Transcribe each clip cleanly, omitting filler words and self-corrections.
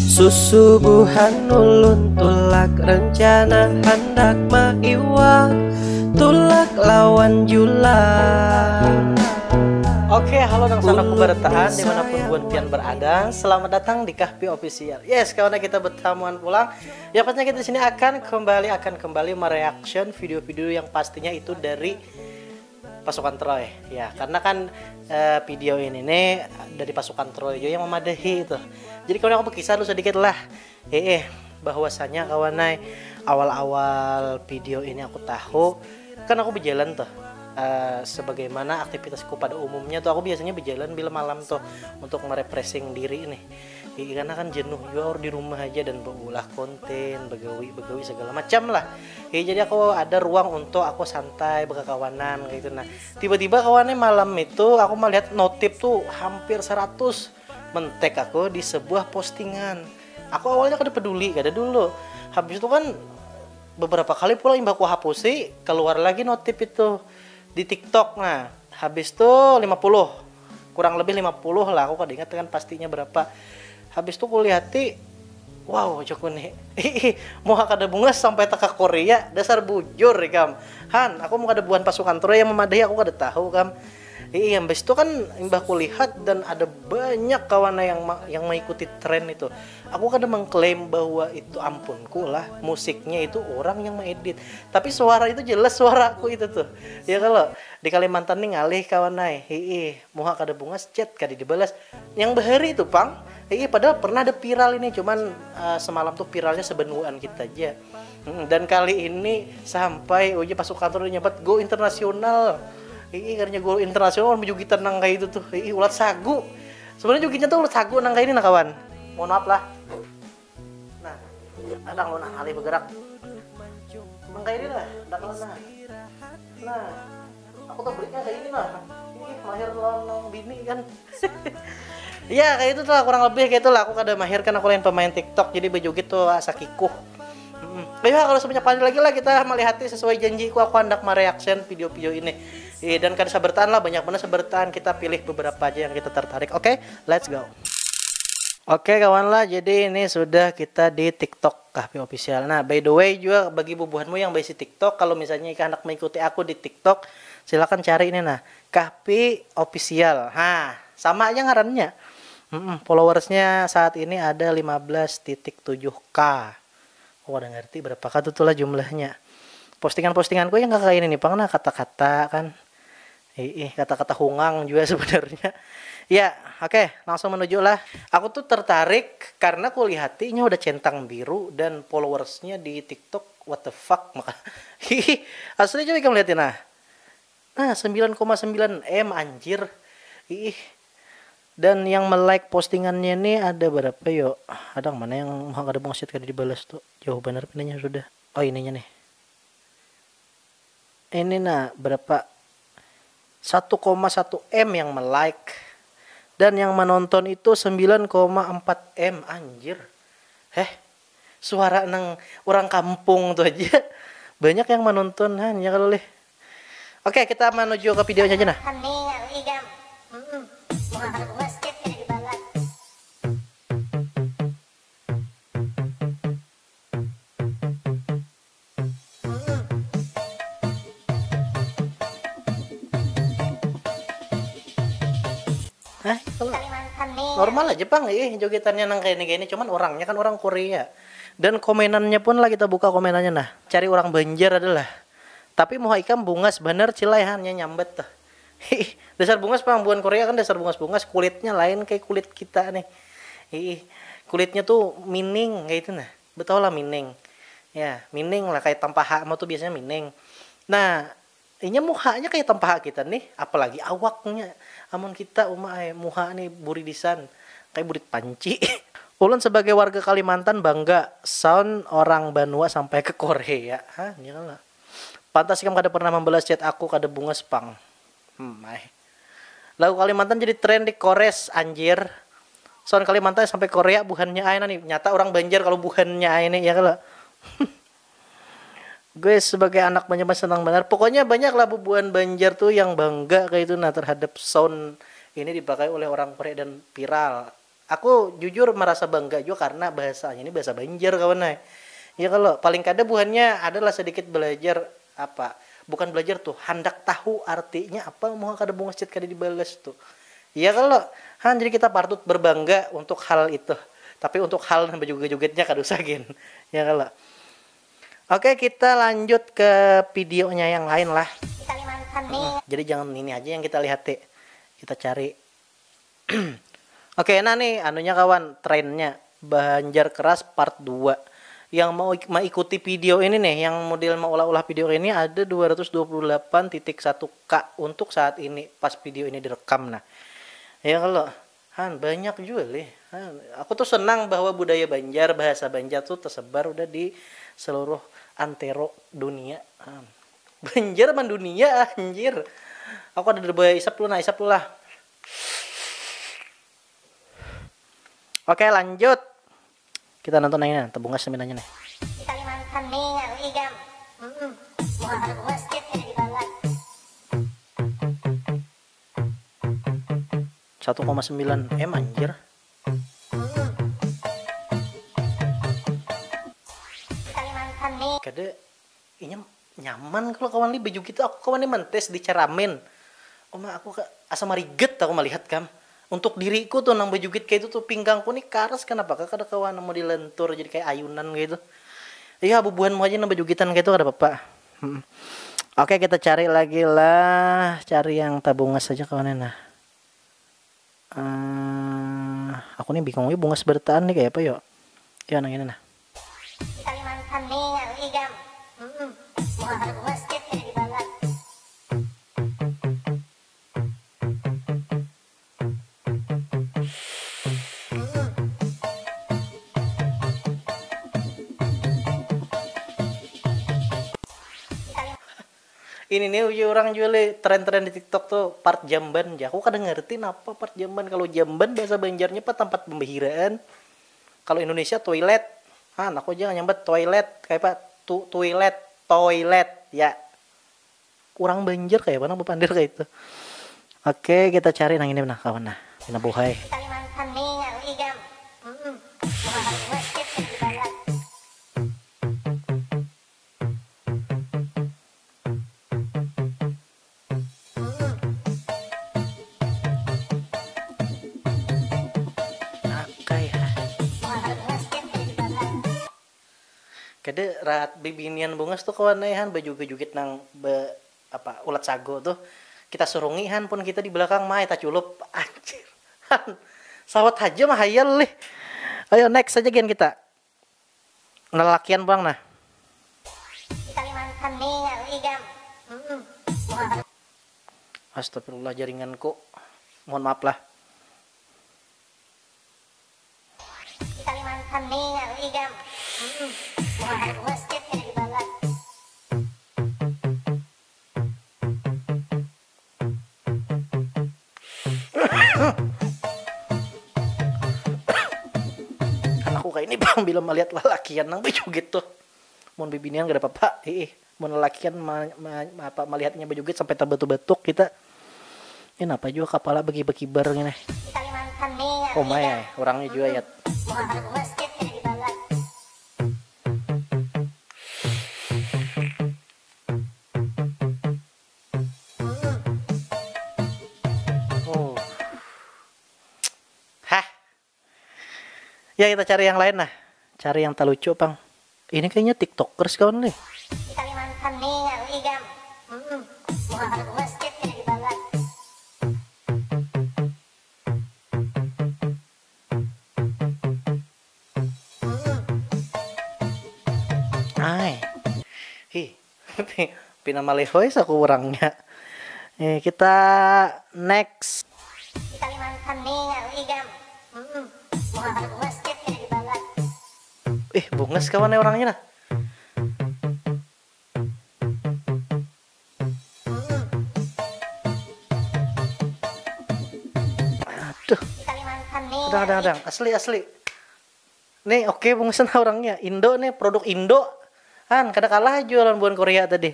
Susubuhan ulun tulak rencana hendak maiwak tulak lawan julang. Oke, halo dan sana kubarataan dimanapun buan pian berada. Selamat datang di Kahpi Official. Yes, kawan kita bertamuan pulang. Ya pastinya kita di sini akan kembali mereaction video-video yang pastinya itu dari pasukan Troy. Ya, karena kan video ini nih dari pasukan Troy yang memadahi itu. Jadi kawan aku berkisah dulu sedikit lah. Bahwasanya kawanai awal-awal video ini aku tahu kan aku berjalan tuh. Sebagaimana aktivitasku pada umumnya tuh aku biasanya berjalan bila malam tuh untuk merefreshing diri nih. Karena kan jenuh juga di rumah aja dan berulah konten, begawi segala macam lah. Jadi aku ada ruang untuk aku santai berkawanan kayak gitu. Nah, tiba-tiba kawannya malam itu aku melihat notif tuh hampir 100 mentek aku di sebuah postingan. Aku awalnya kada peduli, kada dulu. Habis itu kan beberapa kali pula imbah aku hapusi, keluar lagi notif itu di TikTok. Nah, habis itu 50, kurang lebih 50 lah, aku kada ingat kan pastinya berapa. Habis itu kulihati, wow joko nih mau kada bunga sampai ke Korea, dasar bujur ikam Han, aku mau kada buan pasukan Troy yang memadai, aku kada tahu kam. Habis itu kan imbah kulihat dan ada banyak kawan yang mengikuti tren itu. Aku kadang mengklaim bahwa itu ampunku lah, musiknya itu orang yang mengedit, tapi suara itu jelas suaraku itu tuh. Ya kalau di Kalimantan nih ngalih kawan muha kada bunga chat kada dibalas. Yang bahari itu pang. Padahal pernah ada viral ini, cuman semalam tuh viralnya sebenuan kita aja. Dan kali ini sampai pasukan Troy nyabat go internasional. Karena go internasional menuju kita nang kayak itu tuh. Ulat sagu. Sebenarnya juga tuh ulat sagu nang kayak ini nah kawan. Mohon maaf lah. Nah, ada lo nah alih bergerak. Nang kayak ini lah, ndak nah. Nah, aku tuh belinya kayak ini lah. Ini mahir lawan bini kan. Ya kayak itu tuh kurang lebih kayak itu lah. Aku kada mahir kan, aku lain pemain TikTok jadi bejugit tuh asa kikuh. Ayo kalau sebanyak kali lagi lah kita melihati sesuai janjiku, aku hendak mereaction video-video ini. Dan kada sabertaan lah, banyak benar sabertaan, kita pilih beberapa aja yang kita tertarik. Oke, let's go. Oke kawan lah, jadi ini sudah kita di TikTok Kahpi Official. Nah, by the way juga bagi bubuhanmu yang basi TikTok, kalau misalnya hendak mengikuti aku di TikTok, silakan cari ini nah, Kahpi Official. Nah, sama aja ngarannya. Followersnya saat ini ada 15.7k. Oh, udah ngerti berapa tuh lah jumlahnya. Postinganku yang kayak ini nih, pang nah kata-kata kan. Kata-kata hungang juga sebenarnya. Ya, oke, langsung menuju lah. Aku tuh tertarik karena kulihatinya udah centang biru dan followersnya di TikTok what the fuck maka. Asli coba kamu lihatin nah. Nah, 9,9 M anjir. Dan yang like postingannya ini ada berapa yo? Ada mana yang ada bangsit kada dibalas tuh? Jauh benar pinanya sudah. Oh, ininya nih. Ini nah berapa? 1,1 M yang like dan yang menonton itu 9,4 M anjir. Suara nang orang kampung tuh aja banyak yang menonton ya kalau leh. Oke, kita menuju ke videonya aja nah. Kalau normal aja bang, jogetannya nang kayak ini, cuman orangnya kan orang Korea. Dan komenannya pun lah kita buka komenannya nah. Cari orang Banjar adalah. Tapi mau ikam bungas bener cilayannya nyambet tuh. Dasar bungas bang, bukan Korea kan dasar bungas kulitnya lain kayak kulit kita nih. Kulitnya tuh mining kayak itu nah. Betul lah mining. Ya, mining lah kayak tampah mau tuh biasanya mining. Nah, ini muhanya kayak tampah kita nih, apalagi awaknya. Amun kita muha nih buridisan kayak burit panci. Ulun sebagai warga Kalimantan bangga sound orang Banua sampai ke Korea. Nyala. Pantas kamu kada pernah membalas chat aku kada bunga spang. Lagu Kalimantan jadi tren di Kores anjir. Sound Kalimantan sampai Korea buhannya aina nih. Nyata orang Banjar kalau buhannya aina ya kalau. Gue sebagai anak Banjar senang benar. Pokoknya banyak lah bubuhan Banjar tuh yang bangga kayak itu nah terhadap sound ini dipakai oleh orang Korea dan viral. aku jujur merasa bangga juga karena bahasanya ini bahasa Banjar kawan. Ya kalau paling kada buhannya adalah sedikit belajar apa? Bukan belajar tuh, hendak tahu artinya apa mau kada bungas chat kada dibalas tuh. Ya kalau jadi kita patut berbangga untuk hal itu. Tapi untuk hal yang joget-jogetnya kada usah gen. Ya kalau. Oke, kita lanjut ke videonya yang lain lah. Jadi jangan ini aja yang kita lihat deh. Kita cari. Oke, nah nih anunya kawan, trennya Banjar Keras part 2. Yang mau mengikuti video ini nih, yang model mau ulah-ulah video ini ada 228.1K untuk saat ini pas video ini direkam. Nah, ya kalau banyak juga nih. Aku tuh senang bahwa budaya Banjar, bahasa Banjar tuh tersebar udah di seluruh antero dunia. Banjar man dunia anjir. Aku ada berboya isap lu lah. Oke, lanjut. Kita nonton yang ini, tebungas sebenarnya nih. Di Kalimantan nih, igam. 1,9 M anjir. Kada ini nyaman kalau kawan li baju gitu. Aku kawan li mentes di Caramen. Aku asa mariget aku melihat kam. Untuk diriku tuh nang baju gitu kayak itu tuh pinggangku nih karas kenapa kada kawan mau dilentur jadi kayak ayunan gitu. Iya bubuhan mau aja nang baju gitan kayak itu kada apa-apa. Oke, kita cari lagi lah, cari yang tabungas saja kawan nah. Aku nih bingung ya bungas bertahan nih kayak apa yuk. Ya nang ini nah. Kalimantan nih igam. Ini nih orang jual tren-tren di TikTok tuh part jamban ya. Aku kadang ngerti apa part jamban. Kalau jamban bahasa Banjarnya apa tempat pembahiraan. Kalau Indonesia toilet. Aku jangan nyambat toilet kayak apa? Toilet ya. Kurang Banjar kayak mana bepandir kayak itu. Oke, kita cari nang ini nah kawan nah. Ini buhay. Kalimantan nih igam. Kada rat bibinian bungas tuh kawan baju jugit nang ulat sago tuh kita surungihan pun kita di belakang mah kita culup anjir. Sawat aja mah hayal lih. Ayo next saja gen kita. Nelakian bang nah. Kalimantan nih igam. Astagfirullah jaringanku. Mohon maaf lah. Kalimantan nih igam. Aku kayak ini bang bila melihat lelakian nang baju gitu. Mohon bibinian gak ada apa-apa. Mohon lelakian melihatnya baju gitu sampai terbetuk-betuk kita. Ini apa juga kepala bagi-bagi bar gini. Oh my, orangnya juga ya. Ya kita cari yang lain nah. Cari yang tak lucu bang. Ini kayaknya tiktokers kawan nih. Kalimantan nih igam. Pinamalehoy sa kurangnya. Kita next. Kalimantan nih igam. Bungas kawan orangnya nah. Aduh. Kadang-kadang asli. Nih oke bungasan orangnya. Indo nih produk Indo. Kada kalah jualan buan Korea tadi.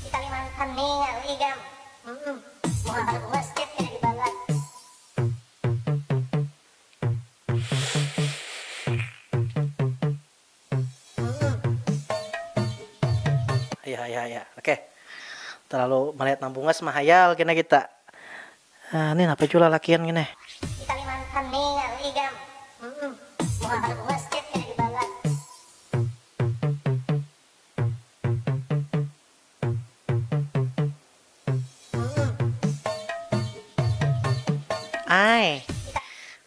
Kalimantan nih igam. Ya. Oke. Terlalu melihat nambungas mah hayal kena kita. Nah, ini apa juga lakian gini. Di Kalimantan nih ligam. Mau basket kayak di balat.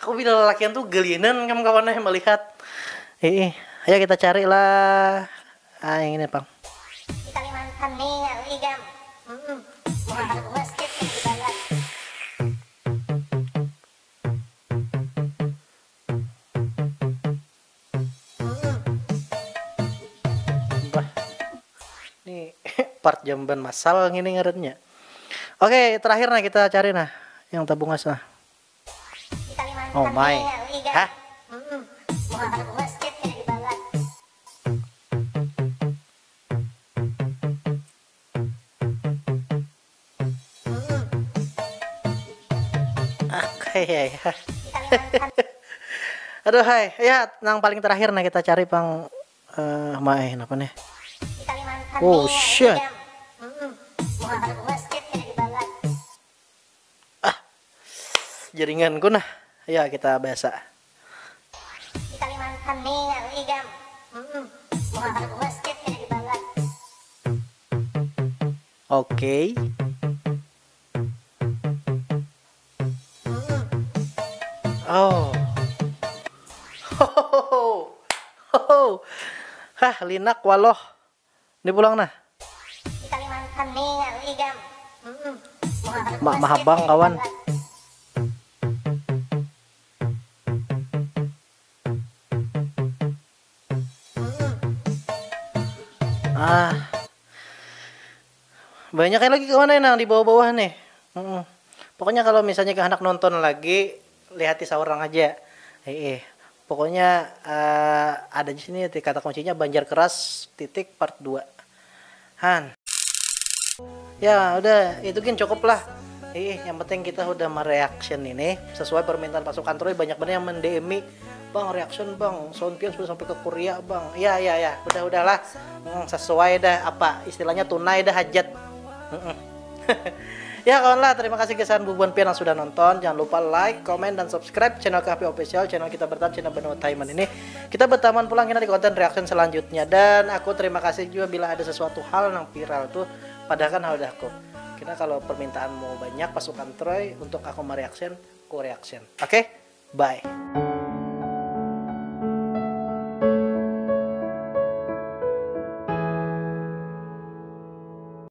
Aku bilang lakian tuh gelinan kawan-kawannya melihat. Ayo kita carilah. Yang ini, Bang. Di Kalimantan nih ligam. Mau basket kayak di balat. Nih part jamban masal gini ngarannya. Oke, terakhir nah kita cari nah yang tabungas nah. Oh my. Hah? Mau basket kayak di balat. Oke ya. Aduh hai, ya yang paling terakhir nah kita cari pang main apa nih? Oh shit. Jaringanku nah. Ya kita biasa. Di Kalimantan nih ligam. Mau basket kayak di balat. Oke. Oh. Hah, linak waloh. Ini pulang nah. Di Kalimantan nih ligam. Mak mahabang kawan. Banyak lagi kemana yang di bawah-bawah nih. Pokoknya kalau misalnya ke anak nonton lagi, lihat di seorang aja. Pokoknya ada di sini kata kuncinya Banjar Keras titik part 2. Han. Ya udah itu kan cukup lah. Yang penting kita udah mereaction ini sesuai permintaan pasukan Troy. Banyak banget yang mendemi, bang reaction bang, Soundpion sudah sampai ke Korea bang. Ya udahlah. Sesuai dah apa istilahnya tunai dah hajat. Ya kawan lah, terima kasih kesan Bubuan Pian yang sudah nonton. Jangan lupa like, comment, dan subscribe channel KP Official, channel kita bertahan, channel Benua Taiman ini. Kita bertaman pulang kita di konten reaction selanjutnya. Dan aku terima kasih juga bila ada sesuatu hal yang viral tuh, padahal kan udah aku. Karena kalau permintaanmu banyak pasukan Troy untuk aku mereaction, aku reaction. Oke? Bye.